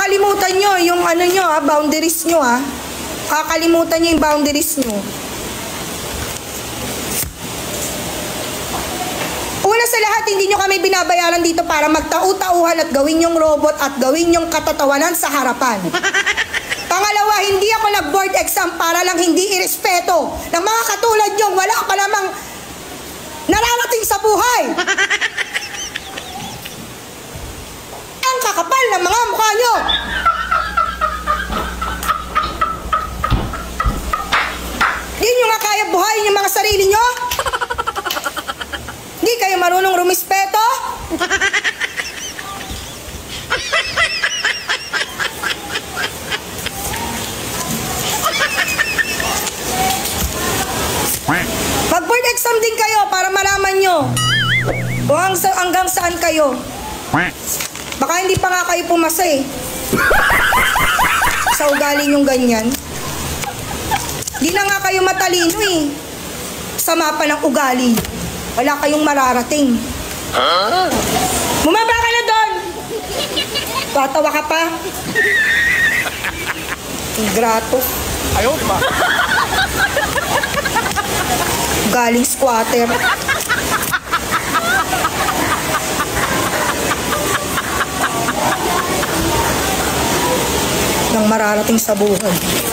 Kakalimutan nyo yung ano nyo ha, boundaries nyo ha. Kakalimutan nyo yung boundaries nyo. Una sa lahat, hindi nyo kami binabayaran dito para magtau-tauhan at gawin yung robot at gawin yung katatawanan sa harapan. Pangalawa, hindi ako nag-board exam para lang hindi irespeto ng mga katulad nyo. Wala pa namang nararating sa buhay. Ang kakapal ng mga mukha nyo. Hindi nyo nga kaya buhayin yung mga sarili nyo? Hindi kayo marunong rumispeto? Mag-board exam din kayo para malaman nyo kung hanggang saan kayo. Baka hindi pa nga kayo pumasa eh. Sa ugali nyong ganyan. Di na nga kayo matalino eh. Sama pa ng ugali. Wala kayong mararating. Bumaba ka na doon. Tatawa ka pa. Ingrato. Ayaw, di ba? Galing squatter. Nang mararating sa buhay.